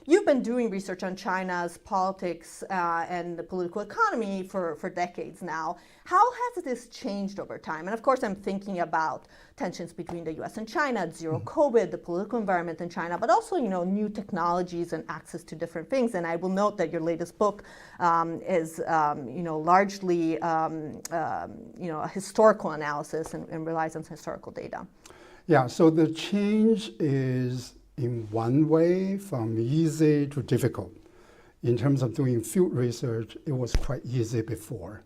you've been doing research on China's politics and the political economy for decades now. How has this changed over time? And of course, I'm thinking about tensions between the U.S. and China, zero COVID, the political environment in China, but also, new technologies and access to different things. And I will note that your latest book is, largely, a historical analysis and relies on historical data. Yeah, so the change is in one way from easy to difficult. In terms of doing field research, it was quite easy before.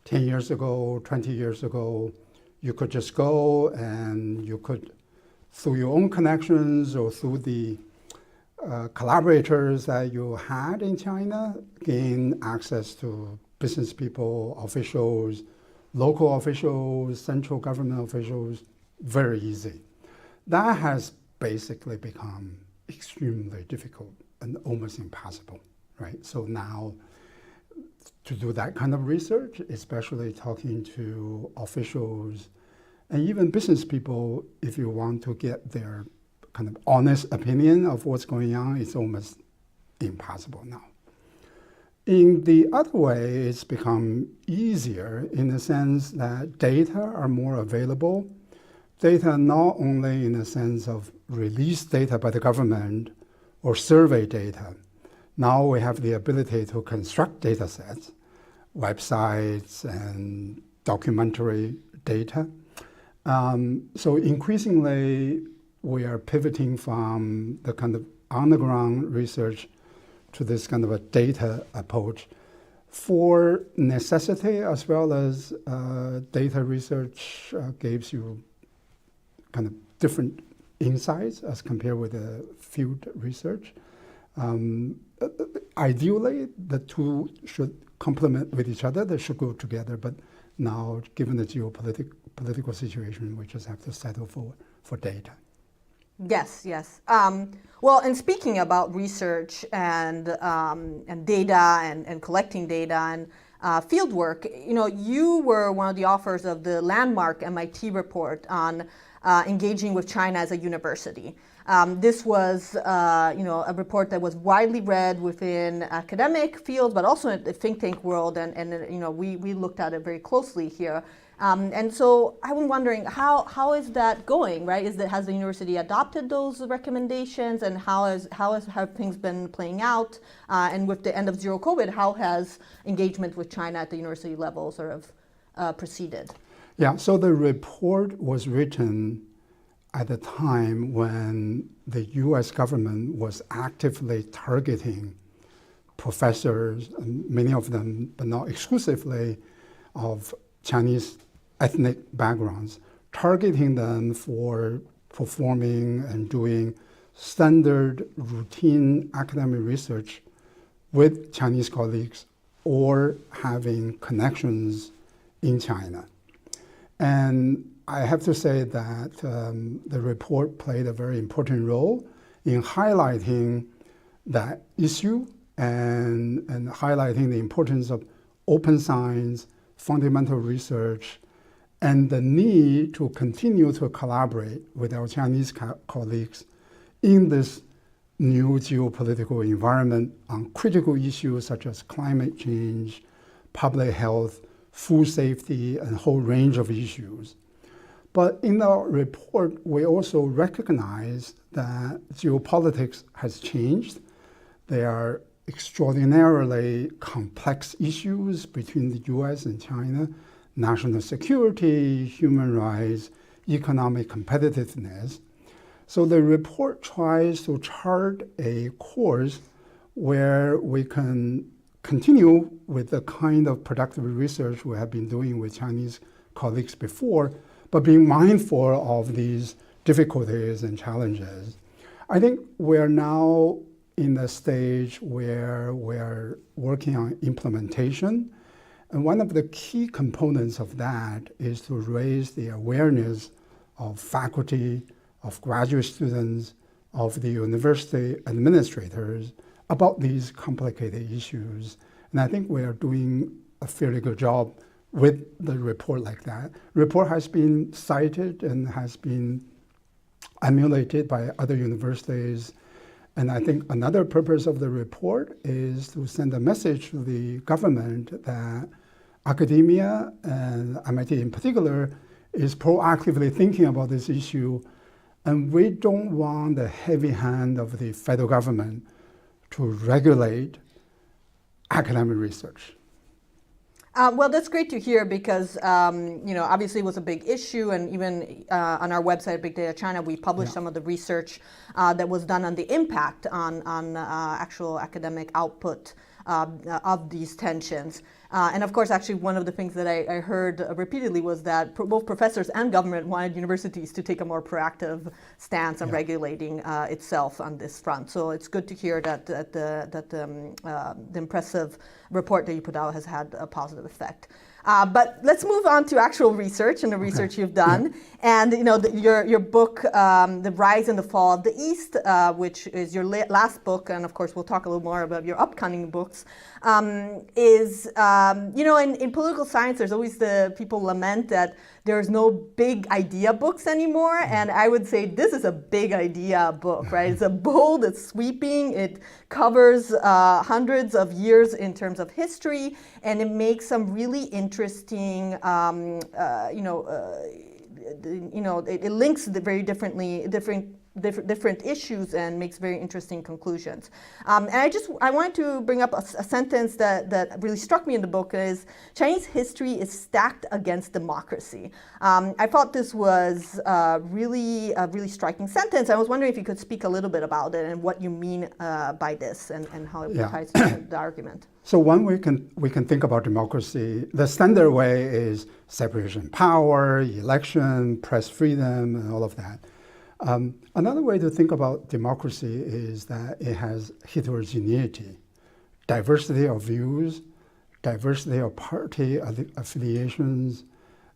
10 years ago, 20 years ago, you could just go and you could, through your own connections or through the collaborators that you had in China, gain access to business people, officials, local officials, central government officials, very easy. That has basically become extremely difficult and almost impossible, right? So now to do that kind of research, especially talking to officials and even business people, if you want to get their kind of honest opinion of what's going on, it's almost impossible now. In the other way, it's become easier in the sense that data are more available. Data not only in the sense of released data by the government or survey data. Now we have the ability to construct data sets, websites and documentary data. So increasingly, we are pivoting from the kind of on-the-ground research to this kind of a data approach for necessity, as well as data research gives you kind of different insights as compared with the field research. Ideally, the two should complement with each other. They should go together. But now, given the political situation, we just have to settle for data. Yes. Well, and speaking about research and data and collecting data and field work, you were one of the authors of the landmark MIT report on engaging with China as a university. This was, a report that was widely read within academic fields, but also in the think tank world, and we looked at it very closely here. And so I was wondering, how is that going, right? Has the university adopted those recommendations, and how have things been playing out? And with the end of zero COVID, how has engagement with China at the university level sort of proceeded? Yeah, so the report was written at the time when the US government was actively targeting professors, many of them, but not exclusively, of Chinese ethnic backgrounds, targeting them for performing and doing standard routine academic research with Chinese colleagues or having connections in China. And I have to say that the report played a very important role in highlighting that issue and highlighting the importance of open science, fundamental research, and the need to continue to collaborate with our Chinese colleagues in this new geopolitical environment on critical issues such as climate change, public health, food safety, and a whole range of issues. But in our report, we also recognize that geopolitics has changed. There are extraordinarily complex issues between the US and China: national security, human rights, economic competitiveness. So the report tries to chart a course where we can continue with the kind of productive research we have been doing with Chinese colleagues before, but being mindful of these difficulties and challenges. I think we're now in the stage where we're working on implementation. And one of the key components of that is to raise the awareness of faculty, of graduate students, of the university administrators about these complicated issues. And I think we are doing a fairly good job with the report like that. The report has been cited and has been emulated by other universities And I think another purpose of the report is to send a message to the government that academia, and MIT in particular, is proactively thinking about this issue. And we don't want the heavy hand of the federal government to regulate academic research. Well, that's great to hear because, obviously it was a big issue, and even on our website, Big Data China, we published some of the research that was done on the impact on actual academic output of these tensions. And of course, actually, one of the things that I heard repeatedly was that both professors and government wanted universities to take a more proactive stance on regulating itself on this front. So it's good to hear that the impressive report that you put out has had a positive effect. But let's move on to actual research and the research you've done. And your book, The Rise and the Fall of the East, which is your last book, and of course we'll talk a little more about your upcoming books, is, in political science, there's always the people lament that there's no big idea books anymore. And I would say this is a big idea book, right? It's a bold, it's sweeping, it covers hundreds of years in terms of history, and it makes some really interesting, it links very different issues and makes very interesting conclusions. And I wanted to bring up a sentence that really struck me in the book is, Chinese history is stacked against democracy. I thought this was a really striking sentence. I was wondering if you could speak a little bit about it and what you mean by this and how it ties to the argument. So one way we can think about democracy, the standard way is separation of power, election, press freedom, and all of that. Another way to think about democracy is that it has heterogeneity, diversity of views, diversity of party affiliations,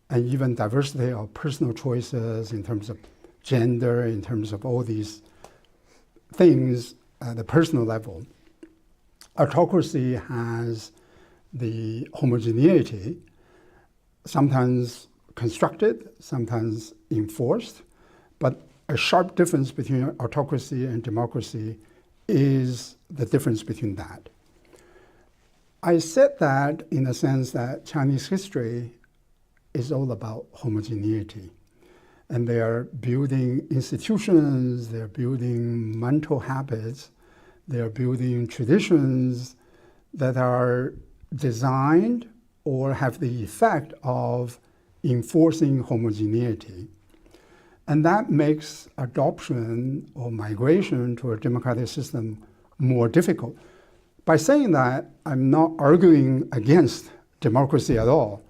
and even diversity of personal choices in terms of gender, in terms of all these things at the personal level. Autocracy has the homogeneity, sometimes constructed, sometimes enforced, but a sharp difference between autocracy and democracy is the difference between that. I said that in the sense that Chinese history is all about homogeneity. And they are building institutions, they're building mental habits, they're building traditions that are designed or have the effect of enforcing homogeneity. And that makes adoption or migration to a democratic system more difficult. By saying that, I'm not arguing against democracy at all.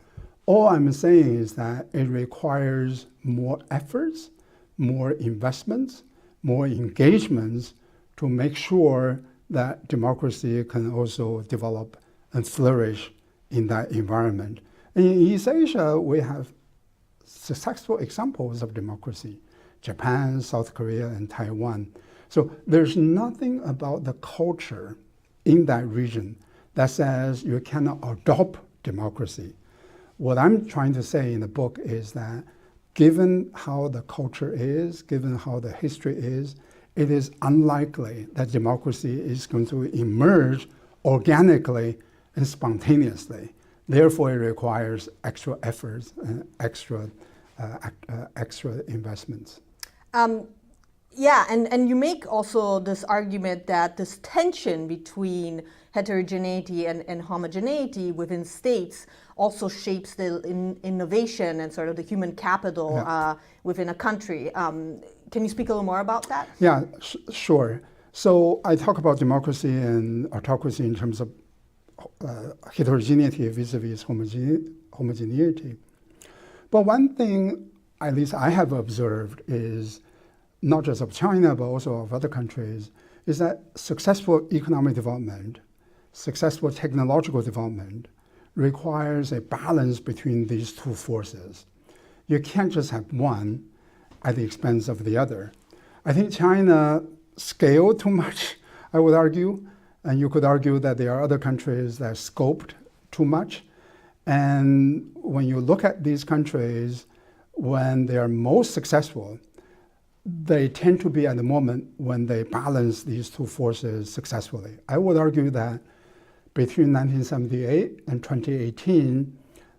All I'm saying is that it requires more efforts, more investments, more engagements to make sure that democracy can also develop and flourish in that environment. And in East Asia, we have successful examples of democracy, Japan, South Korea, and Taiwan. So there's nothing about the culture in that region that says you cannot adopt democracy. What I'm trying to say in the book is that given how the culture is, given how the history is, it is unlikely that democracy is going to emerge organically and spontaneously. Therefore, it requires extra efforts and extra investments. Yeah, and you make also this argument that this tension between heterogeneity and homogeneity within states also shapes the innovation and sort of the human capital within a country. Can you speak a little more about that? Yeah, sure. So I talk about democracy and autocracy in terms of heterogeneity vis-a-vis homogeneity. But one thing, at least I have observed, is not just of China, but also of other countries, is that successful economic development, successful technological development requires a balance between these two forces. You can't just have one at the expense of the other. I think China scaled too much, I would argue, and you could argue that there are other countries that scoped too much. And when you look at these countries, when they are most successful, they tend to be at the moment when they balance these two forces successfully. I would argue that between 1978 and 2018,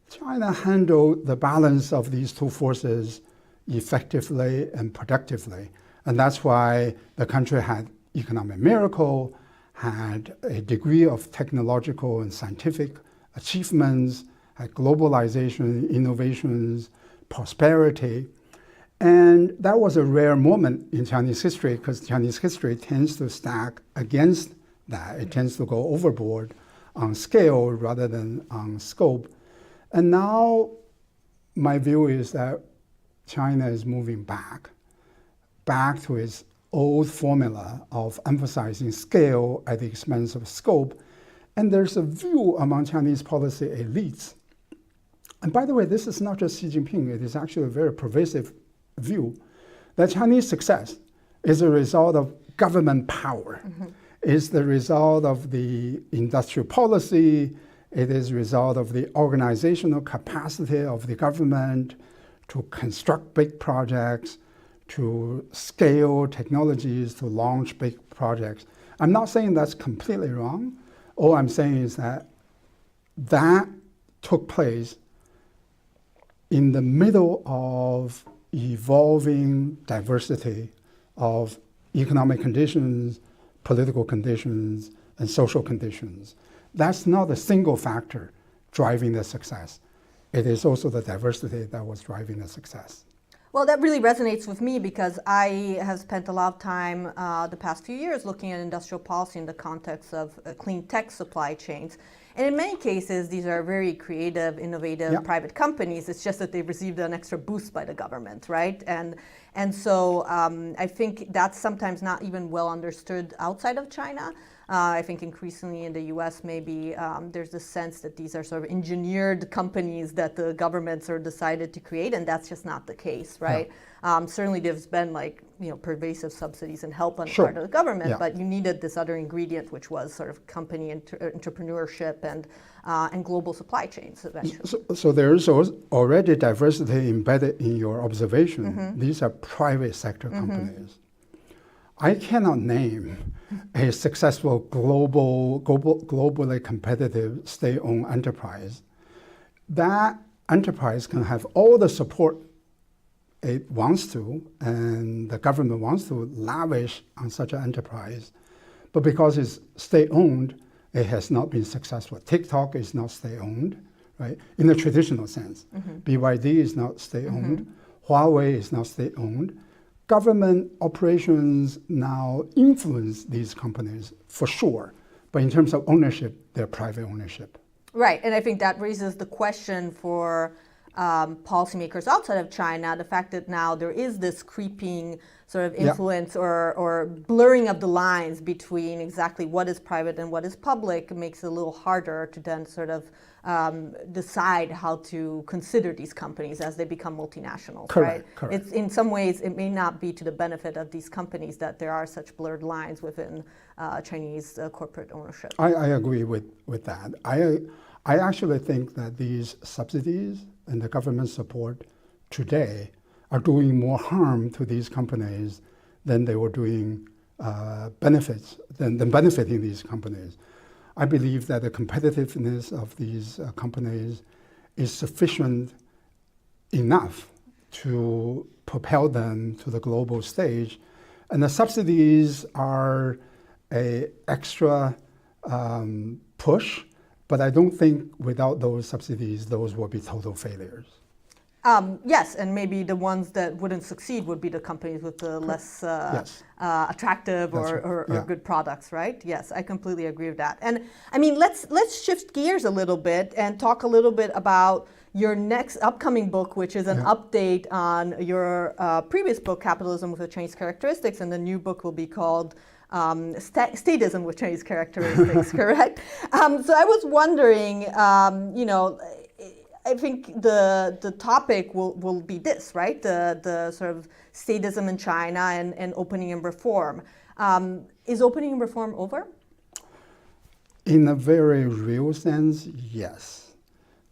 China handled the balance of these two forces effectively and productively. And that's why the country had economic miracle, had a degree of technological and scientific achievements, had globalization, innovations, prosperity. And that was a rare moment in Chinese history because Chinese history tends to stack against that. It tends to go overboard on scale rather than on scope. And now my view is that China is moving back to its old formula of emphasizing scale at the expense of scope. And there's a view among Chinese policy elites. And by the way, this is not just Xi Jinping, it is actually a very pervasive view that Chinese success is a result of government power, is the result of the industrial policy, it is a result of the organizational capacity of the government to construct big projects, to scale technologies, to launch big projects. I'm not saying that's completely wrong. All I'm saying is that that took place in the middle of evolving diversity of economic conditions, political conditions, and social conditions. That's not a single factor driving the success. It is also the diversity that was driving the success. Well, that really resonates with me because I have spent a lot of time the past few years looking at industrial policy in the context of clean tech supply chains. And in many cases, these are very creative, innovative private companies. It's just that they've received an extra boost by the government, right? And so I think that's sometimes not even well understood outside of China. I think increasingly in the US, maybe there's this sense that these are sort of engineered companies that the governments are decided to create, and that's just not the case, right? Certainly there's been pervasive subsidies and help on the part of the government, but you needed this other ingredient, which was sort of company entrepreneurship and global supply chains eventually. So there's already diversity embedded in your observation. These are private sector companies. I cannot name a successful globally competitive state-owned enterprise. That enterprise can have all the support it wants to, and the government wants to lavish on such an enterprise. But because it's state-owned, it has not been successful. TikTok is not state-owned, right? In the traditional sense. BYD is not state-owned. Huawei is not state-owned. Government operations now influence these companies for sure, but in terms of ownership, they're private ownership. Right, and I think that raises the question for policymakers outside of China, the fact that now there is this creeping sort of influence or blurring of the lines between exactly what is private and what is public makes it a little harder to then sort of decide how to consider these companies as they become multinationals, correct, right? Correct. It's, in some ways, it may not be to the benefit of these companies that there are such blurred lines within Chinese corporate ownership. I agree with that. I actually think that these subsidies and the government support today are doing more harm to these companies than they were doing benefits, than benefiting these companies. I believe that the competitiveness of these companies is sufficient enough to propel them to the global stage. And the subsidies are an extra push, but I don't think without those subsidies, those will be total failures. Yes, and maybe the ones that wouldn't succeed would be the companies with the less attractive or good products, right? Yes, I completely agree with that. And I mean, let's shift gears a little bit and talk a little bit about your next upcoming book, which is an update on your previous book, Capitalism with Chinese Characteristics, and the new book will be called Statism with Chinese Characteristics, correct? So I was wondering, I think the topic will be this, right? The sort of statism in China and opening and reform. Is opening and reform over? In a very real sense, yes.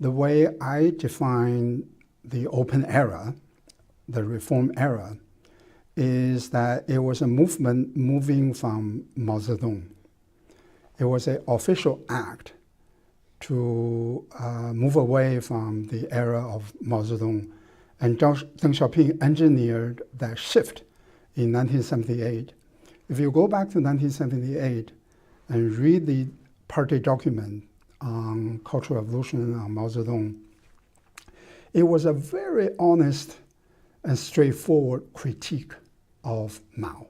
The way I define the open era, the reform era, is that it was a movement moving from Mao Zedong. It was an official act to move away from the era of Mao Zedong. And Deng Xiaoping engineered that shift in 1978. If you go back to 1978 and read the party document on Cultural Revolution on Mao Zedong, it was a very honest and straightforward critique of Mao.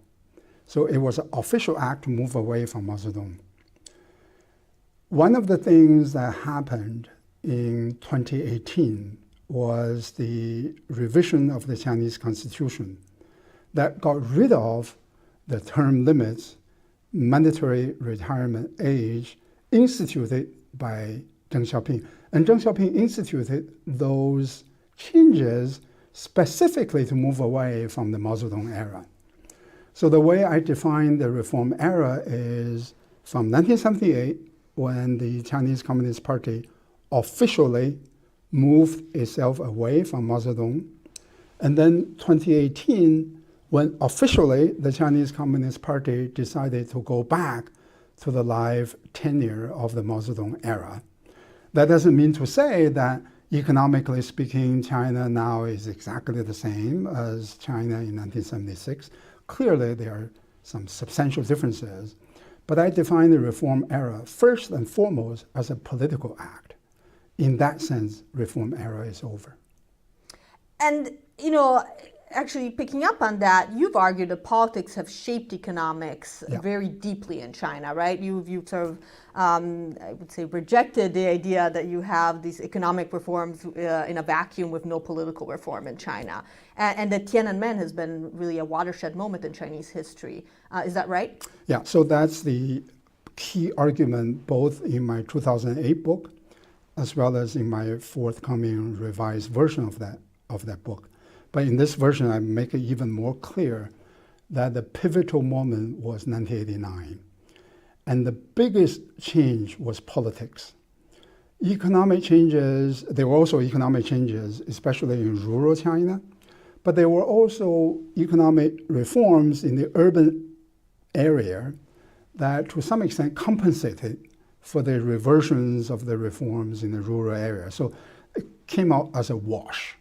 So it was an official act to move away from Mao Zedong. One of the things that happened in 2018 was the revision of the Chinese Constitution that got rid of the term limits, mandatory retirement age instituted by Deng Xiaoping. And Deng Xiaoping instituted those changes specifically to move away from the Mao Zedong era. So the way I define the reform era is from 1978, when the Chinese Communist Party officially moved itself away from Mao Zedong, and then 2018, when officially the Chinese Communist Party decided to go back to the live tenure of the Mao Zedong era. That doesn't mean to say that economically speaking, China now is exactly the same as China in 1976. Clearly, there are some substantial differences. But I define the reform era first and foremost as a political act. In that sense, reform era is over. And, actually picking up on that, you've argued that politics have shaped economics very deeply in China, right? You've sort of, I would say, rejected the idea that you have these economic reforms in a vacuum with no political reform in China. And that Tiananmen has been really a watershed moment in Chinese history. Is that right? Yeah, so that's the key argument both in my 2008 book as well as in my forthcoming revised version of that book. But in this version, I make it even more clear that the pivotal moment was 1989. And the biggest change was politics. Economic changes, there were also economic changes, especially in rural China, but there were also economic reforms in the urban area that to some extent compensated for the reversions of the reforms in the rural area. So it came out as a wash.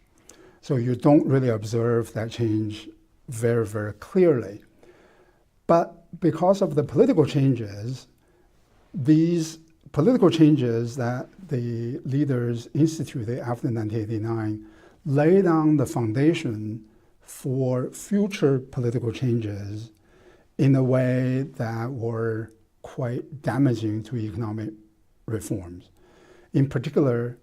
So you don't really observe that change very, very clearly. But because of the political changes, these political changes that the leaders instituted after 1989 laid down the foundation for future political changes in a way that were quite damaging to economic reforms. In particular,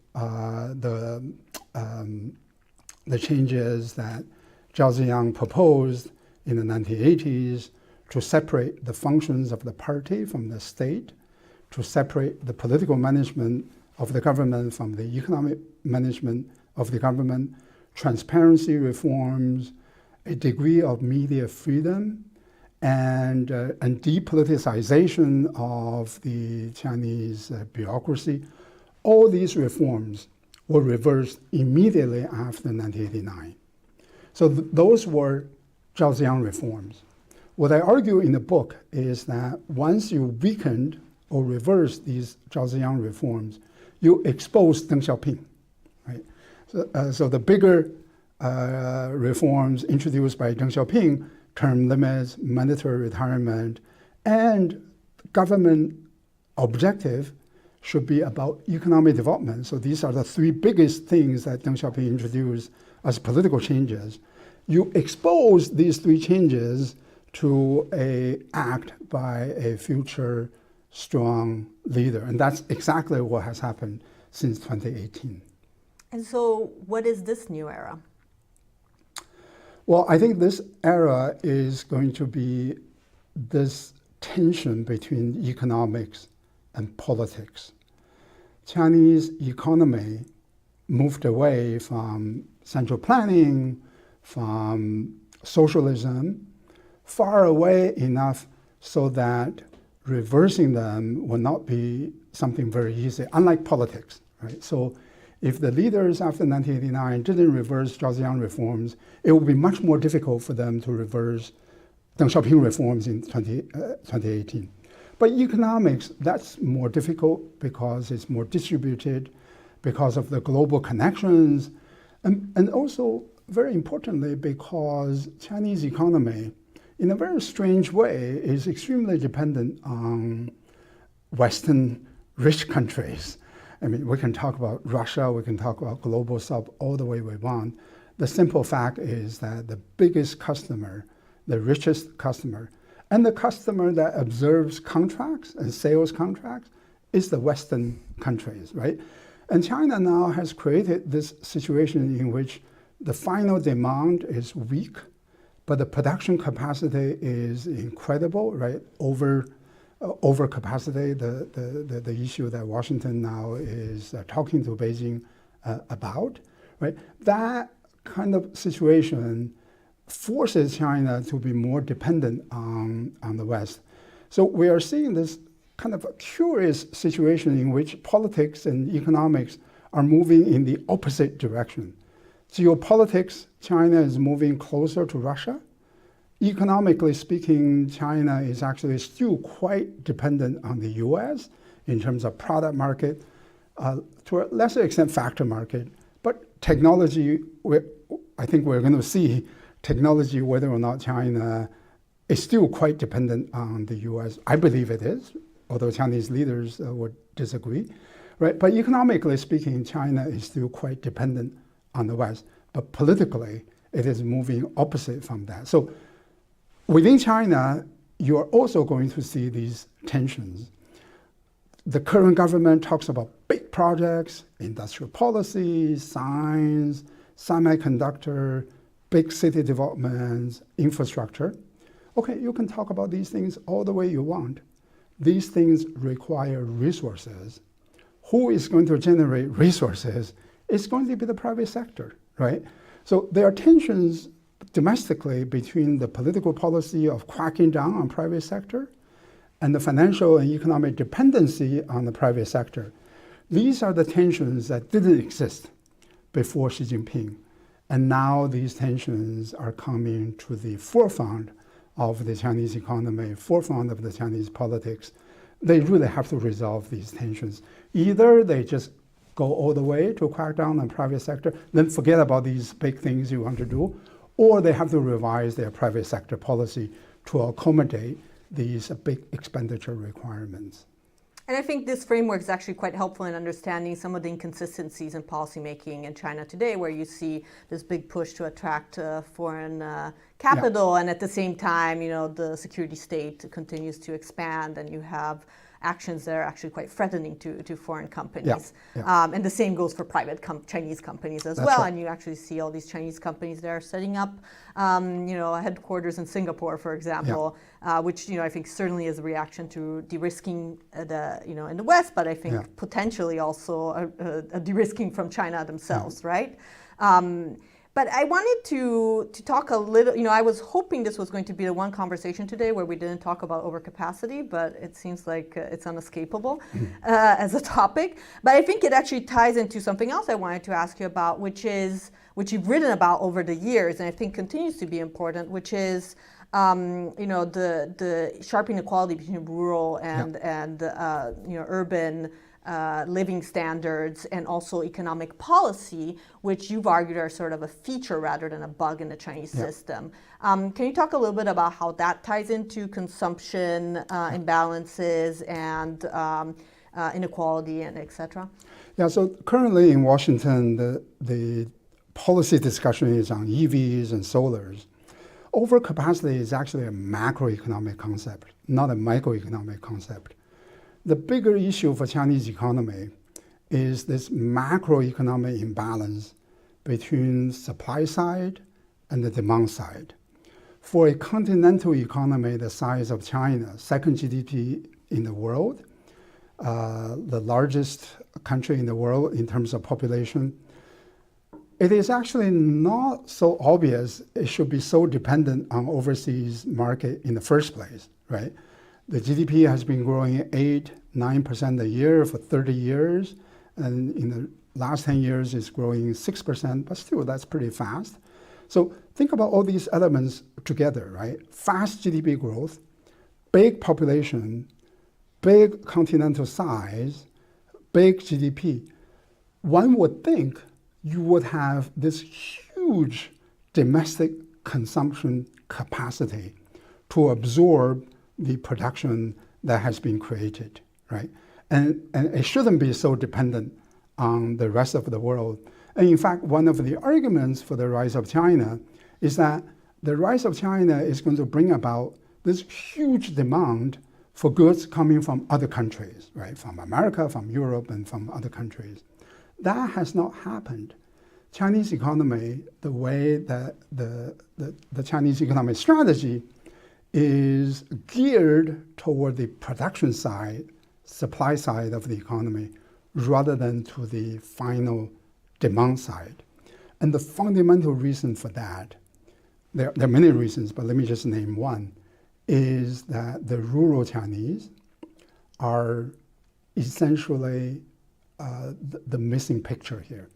the changes that Zhao Ziyang proposed in the 1980s to separate the functions of the party from the state, to separate the political management of the government from the economic management of the government, transparency reforms, a degree of media freedom, and depoliticization of the Chinese bureaucracy. All these reforms were reversed immediately after 1989. So those were Zhao Ziyang reforms. What I argue in the book is that once you weakened or reversed these Zhao Ziyang reforms, you exposed Deng Xiaoping, right? So the bigger reforms introduced by Deng Xiaoping, term limits, mandatory retirement, and government objective should be about economic development. So these are the three biggest things that Deng Xiaoping introduced as political changes. You expose these three changes to an act by a future strong leader. And that's exactly what has happened since 2018. And so what is this new era? Well, I think this era is going to be this tension between economics and politics. Chinese economy moved away from central planning, from socialism, far away enough so that reversing them will not be something very easy, unlike politics, right? So if the leaders after 1989 didn't reverse Zhao reforms, it would be much more difficult for them to reverse Deng Xiaoping reforms in 2018. But economics, that's more difficult because it's more distributed, because of the global connections, and also, very importantly, because Chinese economy, in a very strange way, is extremely dependent on Western rich countries. I mean, we can talk about Russia, we can talk about global South all the way we want. The simple fact is that the biggest customer, the richest customer, and the customer that observes contracts and sales contracts is the Western countries, right? And China now has created this situation in which the final demand is weak, but the production capacity is incredible, right? Over capacity, the issue that Washington now is talking to Beijing about, right? That kind of situation forces China to be more dependent on the West. So we are seeing this kind of a curious situation in which politics and economics are moving in the opposite direction. Geopolitics, China is moving closer to Russia. Economically speaking, China is actually still quite dependent on the US in terms of product market, to a lesser extent factor market. But technology, I think we're going to see technology, whether or not China is still quite dependent on the US. I believe it is, although Chinese leaders would disagree, right? But economically speaking, China is still quite dependent on the West. But politically, it is moving opposite from that. So within China, you are also going to see these tensions. The current government talks about big projects, industrial policy, science, semiconductor, big city developments, infrastructure. Okay, you can talk about these things all the way you want. These things require resources. Who is going to generate resources? It's going to be the private sector, right? So there are tensions domestically between the political policy of cracking down on private sector and the financial and economic dependency on the private sector. These are the tensions that didn't exist before Xi Jinping. And now these tensions are coming to the forefront of the Chinese economy, forefront of the Chinese politics. They really have to resolve these tensions. Either they just go all the way to crack down on private sector, then forget about these big things you want to do, or they have to revise their private sector policy to accommodate these big expenditure requirements. And I think this framework is actually quite helpful in understanding some of the inconsistencies in policymaking in China today, where you see this big push to attract foreign capital, and at the same time, the security state continues to expand, and you have actions that are actually quite threatening to foreign companies. And the same goes for private Chinese companies as well. Right. And you actually see all these Chinese companies that are setting up, headquarters in Singapore, for example, which I think certainly is a reaction to de-risking in the West, but I think potentially also a de-risking from China themselves, right? But I wanted to talk a little, I was hoping this was going to be the one conversation today where we didn't talk about overcapacity, but it seems like it's unescapable as a topic. But I think it actually ties into something else I wanted to ask you about, which you've written about over the years, and I think continues to be important, which is the sharp inequality between rural and urban living standards, and also economic policy, which you've argued are sort of a feature rather than a bug in the Chinese system. Can you talk a little bit about how that ties into consumption imbalances and inequality and et cetera? Yeah, so currently in Washington, the policy discussion is on EVs and solars. Overcapacity is actually a macroeconomic concept, not a microeconomic concept. The bigger issue for Chinese economy is this macroeconomic imbalance between supply side and the demand side. For a continental economy the size of China, second GDP in the world, the largest country in the world in terms of population, it is actually not so obvious it should be so dependent on overseas market in the first place, right? The GDP has been growing 8-9% a year for 30 years, and in the last 10 years is growing 6%, but still that's pretty fast. So think about all these elements together, right? Fast GDP growth, big population, big continental size, big GDP. One would think you would have this huge domestic consumption capacity to absorb the production that has been created, right? And it shouldn't be so dependent on the rest of the world. And in fact, one of the arguments for the rise of China is that the rise of China is going to bring about this huge demand for goods coming from other countries, right? From America, from Europe, and from other countries. That has not happened. Chinese economy, the way that the Chinese economic strategy is geared toward the production side, supply side of the economy, rather than to the final demand side. And the fundamental reason for that, there are many reasons, but let me just name one, is that the rural Chinese are essentially the missing picture here.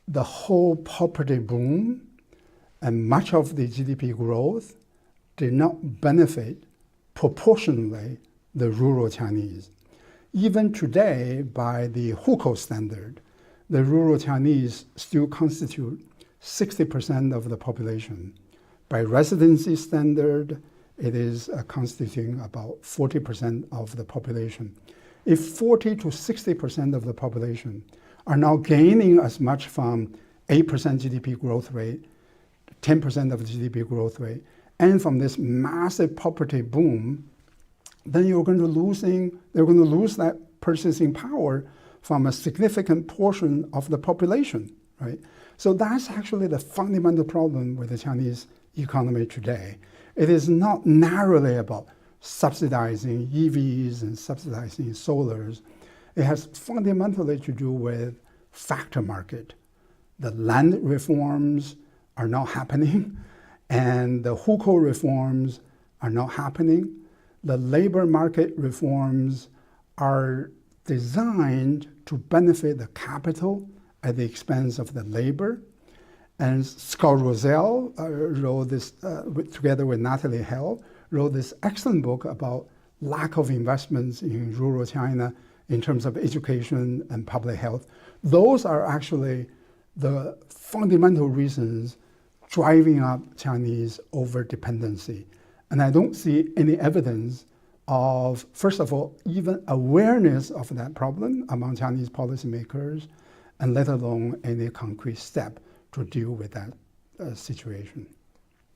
The whole property boom and much of the GDP growth did not benefit proportionally the rural Chinese. Even today, by the hukou standard, the rural Chinese still constitute 60% of the population. By residency standard, it is constituting about 40% of the population. If 40 to 60% of the population are now gaining as much from 8% GDP growth rate, 10% of the GDP growth rate, and from this massive property boom, then they're going to lose that purchasing power from a significant portion of the population, right? So that's actually the fundamental problem with the Chinese economy today. It is not narrowly about subsidizing EVs and subsidizing solars. It has fundamentally to do with factor market. The land reforms are not happening, and the hukou reforms are not happening. The labor market reforms are designed to benefit the capital at the expense of the labor. And Scott Rozelle wrote this, together with Natalie Hell, wrote this excellent book about lack of investments in rural China in terms of education and public health. Those are actually the fundamental reasons driving up Chinese over-dependency. And I don't see any evidence of, first of all, even awareness of that problem among Chinese policymakers, and let alone any concrete step to deal with that situation.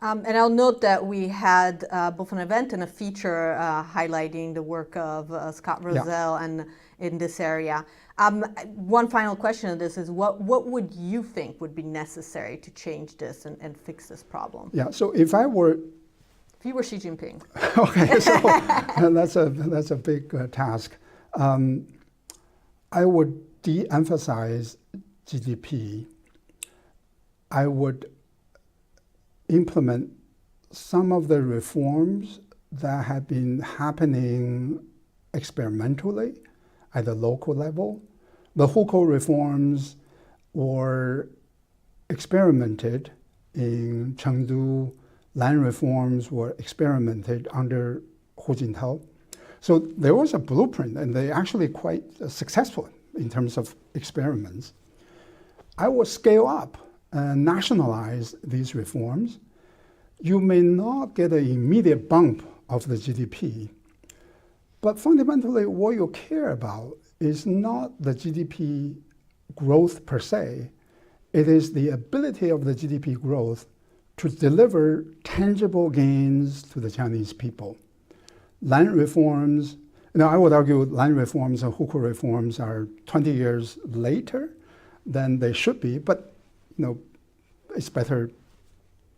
And I'll note that we had both an event and a feature highlighting the work of Scott Rozelle and in this area. One final question of this is, what would you think would be necessary to change this and fix this problem? Yeah, so if you were Xi Jinping. Okay, so that's a big task. I would de-emphasize GDP. I would implement some of the reforms that have been happening experimentally at the local level. The hukou reforms were experimented in Chengdu. Land reforms were experimented under Hu Jintao. So there was a blueprint, and they're actually quite successful in terms of experiments. I would scale up and nationalize these reforms. You may not get an immediate bump of the GDP, but fundamentally what you care about is not the GDP growth per se. It is the ability of the GDP growth to deliver tangible gains to the Chinese people. Land reforms, I would argue land reforms and hukou reforms are 20 years later than they should be, but it's better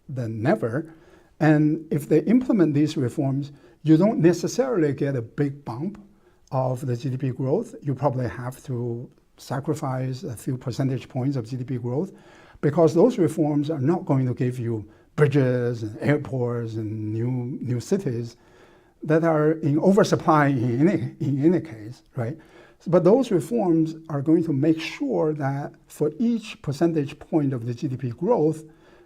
than never. And if they implement these reforms, you don't necessarily get a big bump of the GDP growth. You probably have to sacrifice a few percentage points of GDP growth, because those reforms are not going to give you bridges and airports and new cities. that are in oversupply in any case, right? But those reforms are going to make sure that for each percentage point of the GDP growth,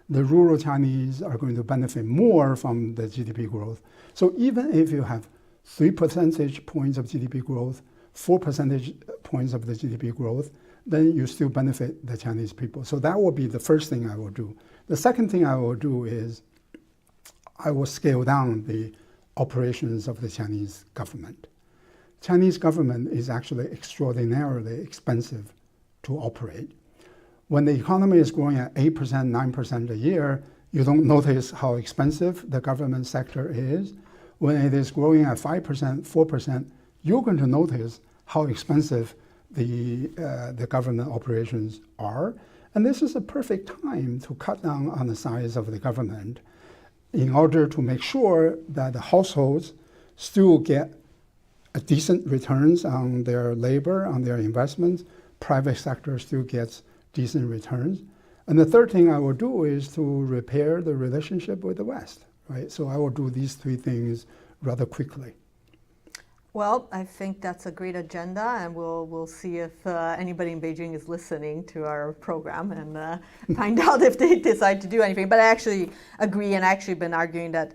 the rural Chinese are going to benefit more from the GDP growth. So even if you have 3 percentage points of GDP growth, 4 percentage points of the GDP growth, then you still benefit the Chinese people. So that will be the first thing I will do. The second thing I will do is I will scale down the operations of the Chinese government. Chinese government is actually extraordinarily expensive to operate. When the economy is growing at 8%, 9% a year, you don't notice how expensive the government sector is. When it is growing at 5%, 4%, you're going to notice how expensive the government operations are. And this is a perfect time to cut down on the size of the government in order to make sure that the households still get a decent returns on their labor, on their investments. Private sector still gets decent returns. And the third thing I will do is to repair the relationship with the West, right? So I will do these 3 things rather quickly. Well, I think that's a great agenda, and we'll see if anybody in Beijing is listening to our program and find out if they decide to do anything. But I actually agree, and I actually been arguing that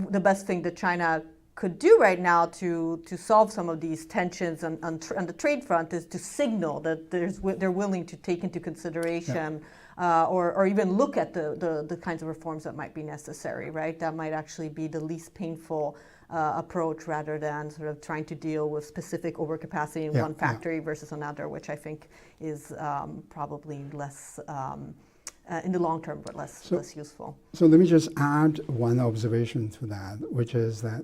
the best thing that China could do right now to solve some of these tensions on the trade front is to signal that they're willing to take into consideration or even look at the kinds of reforms that might be necessary, right? That might actually be the least painful approach rather than sort of trying to deal with specific overcapacity in one factory versus another, which I think is probably less, in the long term, but less useful. So let me just add one observation to that, which is that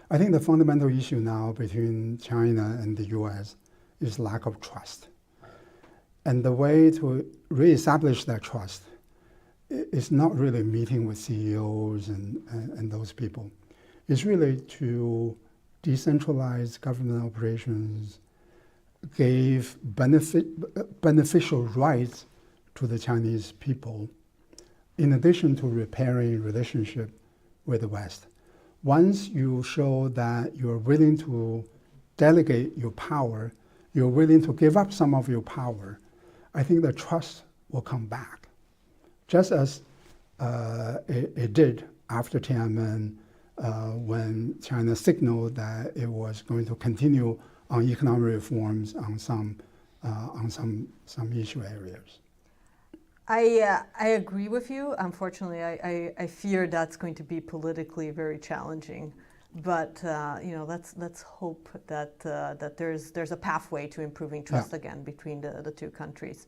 I think the fundamental issue now between China and the US is lack of trust. And the way to reestablish that trust is not really meeting with CEOs and those people. It's really to decentralize government operations, gave beneficial rights to the Chinese people, in addition to repairing relationship with the West. Once you show that you're willing to delegate your power, you're willing to give up some of your power, I think the trust will come back, just as it did after Tiananmen when China signaled that it was going to continue on economic reforms on some issue areas. I agree with you. Unfortunately, I fear that's going to be politically very challenging. But let's hope that there's a pathway to improving trust again between the 2 countries.